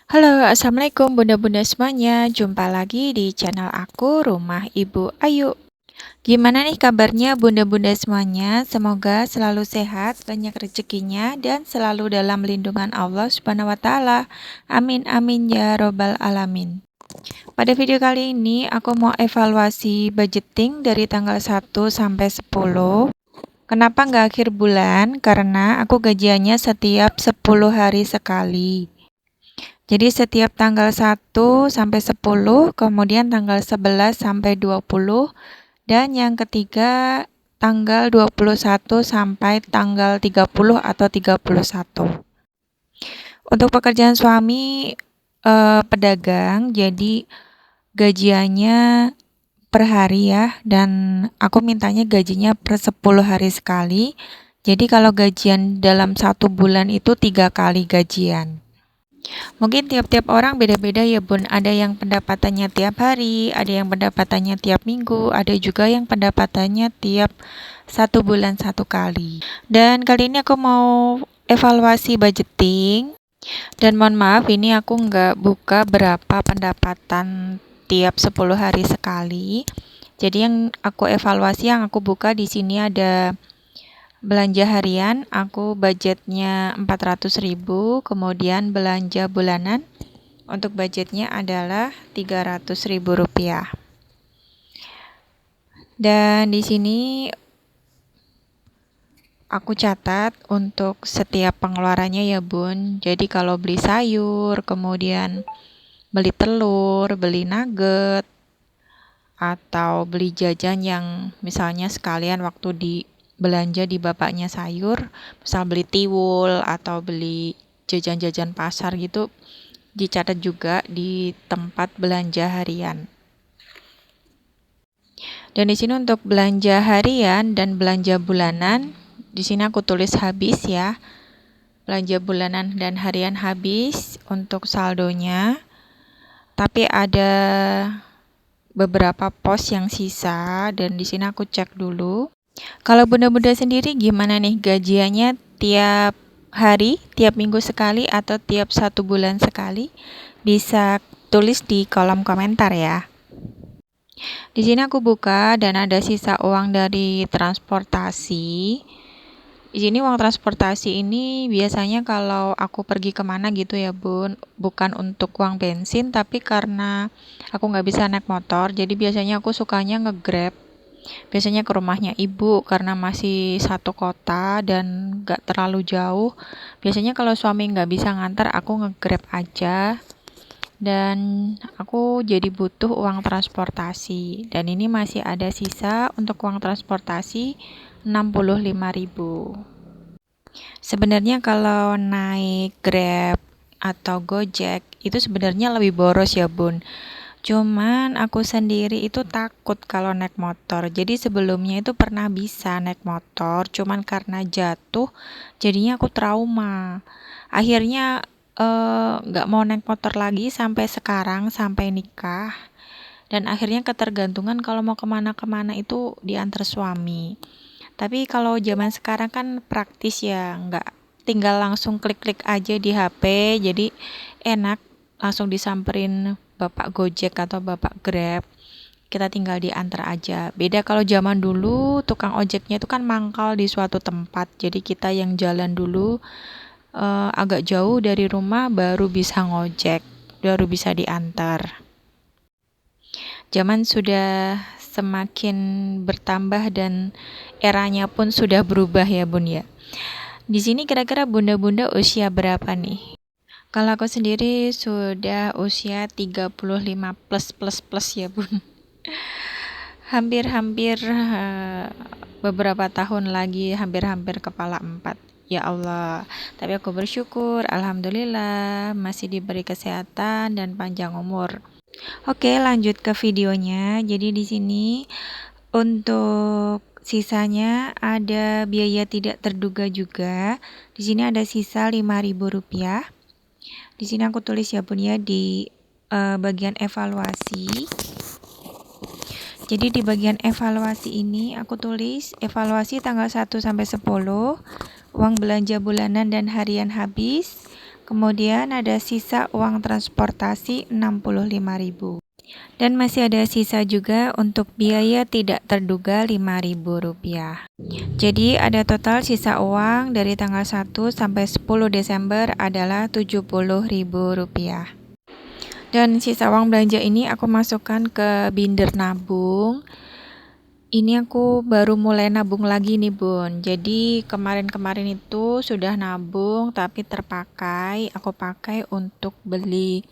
Halo, assalamualaikum bunda-bunda semuanya. Jumpa lagi di channel aku, Rumah Ibu Ayu. Gimana nih kabarnya bunda-bunda semuanya? Semoga selalu sehat, banyak rezekinya, dan selalu dalam lindungan Allah Subhanahu wa Ta'ala. Amin, amin ya Robbal 'Alamin. Pada video kali ini, aku mau evaluasi budgeting dari tanggal 1 sampai 10. Kenapa nggak akhir bulan? Karena aku gajiannya setiap 10 hari sekali. Jadi setiap tanggal 1 sampai 10, kemudian tanggal 11 sampai 20, dan yang ketiga tanggal 21 sampai tanggal 30 atau 31. Untuk pekerjaan suami pedagang, jadi gajiannya per hari ya, dan aku mintanya gajinya per 10 hari sekali. Jadi kalau gajian dalam 1 bulan itu 3 kali gajian. Mungkin tiap-tiap orang beda-beda ya Bun. Ada yang pendapatannya tiap hari, ada yang pendapatannya tiap minggu, ada juga yang pendapatannya tiap 1 bulan 1 kali. Dan kali ini aku mau evaluasi budgeting. Dan mohon maaf ini aku nggak buka berapa pendapatan tiap 10 hari sekali. Jadi yang aku evaluasi, yang aku buka di sini ada belanja harian, aku budgetnya 400.000, kemudian belanja bulanan, untuk budgetnya adalah 300.000 rupiah. Dan di sini aku catat untuk setiap pengeluarannya ya Bun. Jadi kalau beli sayur, kemudian beli telur, beli nugget, atau beli jajan yang misalnya sekalian waktu di belanja di bapaknya sayur, misal beli tiwul atau beli jajan-jajan pasar gitu, dicatat juga di tempat belanja harian. Dan di sini untuk belanja harian dan belanja bulanan, di sini aku tulis habis ya. Belanja bulanan dan harian habis untuk saldonya. Tapi ada beberapa pos yang sisa dan di sini aku cek dulu. Kalau bunda-bunda sendiri gimana nih gajiannya, tiap hari, tiap minggu sekali, atau tiap 1 bulan sekali? Bisa tulis di kolom komentar ya. Di sini aku buka dan ada sisa uang dari transportasi. Di sini uang transportasi ini biasanya kalau aku pergi kemana gitu ya Bun, bukan untuk uang bensin, tapi karena aku nggak bisa naik motor, jadi biasanya aku sukanya nge-grab. Biasanya ke rumahnya ibu karena masih satu kota dan gak terlalu jauh. Biasanya kalau suami gak bisa nganter, aku nge-grab aja. Dan aku jadi butuh uang transportasi. Dan ini masih ada sisa untuk uang transportasi 65.000. Sebenarnya kalau naik Grab atau Gojek itu sebenarnya lebih boros ya Bun. Cuman aku sendiri itu takut kalau naik motor. Jadi sebelumnya itu pernah bisa naik motor, cuman karena jatuh jadinya aku trauma. Akhirnya nggak mau naik motor lagi sampai sekarang, sampai nikah. Dan akhirnya ketergantungan kalau mau kemana-kemana itu diantar suami. Tapi kalau zaman sekarang kan praktis ya, nggak tinggal langsung klik-klik aja di HP, jadi enak, langsung disamperin bapak Gojek atau bapak Grab, kita tinggal diantar aja. Beda kalau zaman dulu tukang ojeknya itu kan mangkal di suatu tempat, jadi kita yang jalan dulu agak jauh dari rumah baru bisa ngojek, baru bisa diantar. Zaman sudah semakin bertambah dan eranya pun sudah berubah ya Bun ya. Di sini kira-kira bunda-bunda usia berapa nih? Kalau aku sendiri sudah usia 35 plus plus plus ya Bun. Hampir-hampir beberapa tahun lagi hampir-hampir kepala 4. Ya Allah, tapi aku bersyukur, alhamdulillah masih diberi kesehatan dan panjang umur. Oke, lanjut ke videonya. Jadi di sini untuk sisanya ada biaya tidak terduga juga. Di sini ada sisa 5.000 rupiah. Di sini aku tulis ya Bun ya di bagian evaluasi. Jadi di bagian evaluasi ini aku tulis evaluasi tanggal 1 sampai 10, uang belanja bulanan dan harian habis. Kemudian ada sisa uang transportasi 65.000. Dan masih ada sisa juga untuk biaya tidak terduga Rp5.000. Jadi ada total sisa uang dari tanggal 1 sampai 10 Desember adalah Rp70.000. Dan sisa uang belanja ini aku masukkan ke binder nabung. Ini aku baru mulai nabung lagi nih Bun. Jadi kemarin-kemarin itu sudah nabung tapi terpakai. Aku pakai untuk beli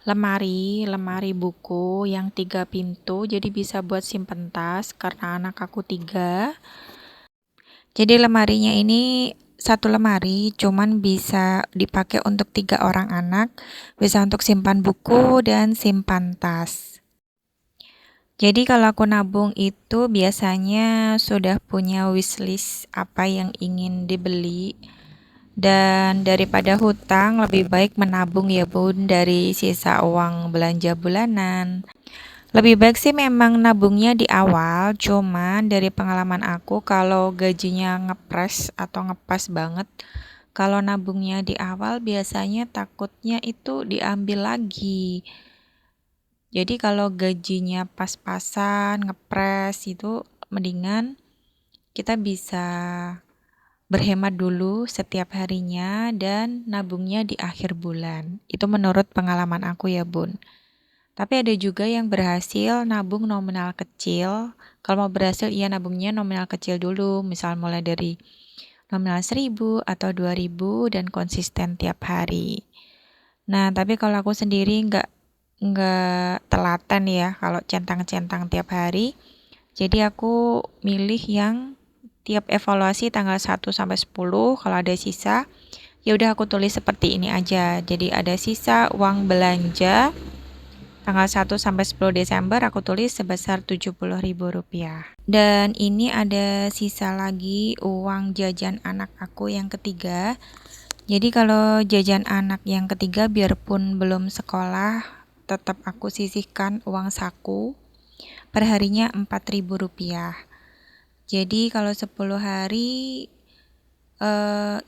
lemari buku yang 3 pintu. Jadi bisa buat simpen tas karena anak aku 3. Jadi lemarinya ini satu lemari cuman bisa dipakai untuk 3 orang anak. Bisa untuk simpan buku dan simpan tas. Jadi kalau aku nabung itu biasanya sudah punya wishlist apa yang ingin dibeli. Dan daripada hutang lebih baik menabung ya Bun dari sisa uang belanja bulanan. Lebih baik sih memang nabungnya di awal, cuman dari pengalaman aku kalau gajinya ngepres atau ngepas banget, kalau nabungnya di awal biasanya takutnya itu diambil lagi. Jadi kalau gajinya pas-pasan, ngepres itu mendingan kita bisa berhemat dulu setiap harinya dan nabungnya di akhir bulan. Itu menurut pengalaman aku ya Bun. Tapi ada juga yang berhasil nabung nominal kecil. Kalau mau berhasil iya nabungnya nominal kecil dulu. Misal mulai dari nominal 1.000 atau 2.000 dan konsisten tiap hari. Nah tapi kalau aku sendiri nggak telaten ya kalau centang-centang tiap hari. Jadi aku milih yang tiap evaluasi tanggal 1 sampai 10 kalau ada sisa ya udah aku tulis seperti ini aja. Jadi ada sisa uang belanja tanggal 1 sampai 10 Desember aku tulis sebesar Rp70.000. Dan ini ada sisa lagi uang jajan anak aku yang ketiga. Jadi kalau jajan anak yang ketiga biarpun belum sekolah tetap aku sisihkan uang saku perharinya Rp4.000. Jadi kalau 10 hari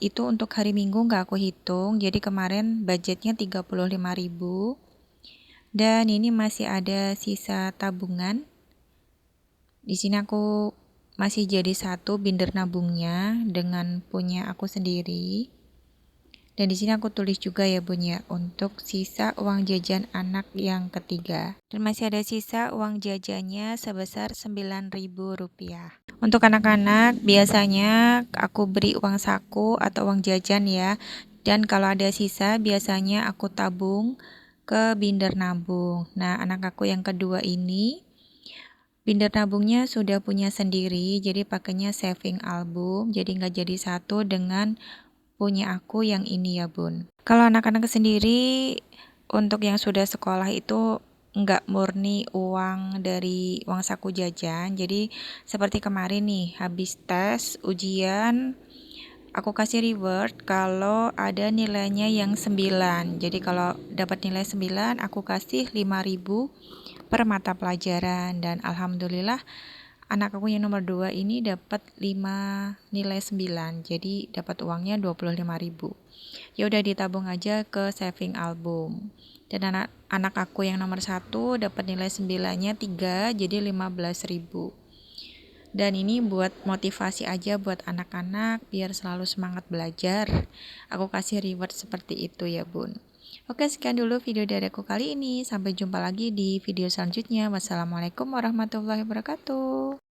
itu untuk hari Minggu nggak aku hitung. Jadi kemarin budgetnya 35.000. Dan ini masih ada sisa tabungan. Di sini aku masih jadi satu binder nabungnya dengan punya aku sendiri. Dan di sini aku tulis juga ya Bun ya untuk sisa uang jajan anak yang ketiga. Dan masih ada sisa uang jajannya sebesar Rp9.000. Untuk anak-anak biasanya aku beri uang saku atau uang jajan ya. Dan kalau ada sisa biasanya aku tabung ke binder nabung. Nah anak aku yang kedua ini binder nabungnya sudah punya sendiri. Jadi pakainya saving album. Jadi nggak jadi satu dengan punya aku yang ini ya Bun. Kalau anak-anak sendiri untuk yang sudah sekolah itu nggak murni uang dari uang saku jajan. Jadi seperti kemarin nih habis tes ujian aku kasih reward kalau ada nilainya yang 9. Jadi kalau dapat nilai 9 aku kasih 5.000 per mata pelajaran dan alhamdulillah anak aku yang nomor 2 ini dapat 5 nilai 9. Jadi dapat uangnya 25.000. Ya udah ditabung aja ke saving album. Dan anak aku yang nomor 1 dapat nilai 9-nya 3 jadi 15.000. Dan ini buat motivasi aja buat anak-anak biar selalu semangat belajar. Aku kasih reward seperti itu ya Bun. Oke, sekian dulu video dari aku kali ini. Sampai jumpa lagi di video selanjutnya. Wassalamualaikum warahmatullahi wabarakatuh.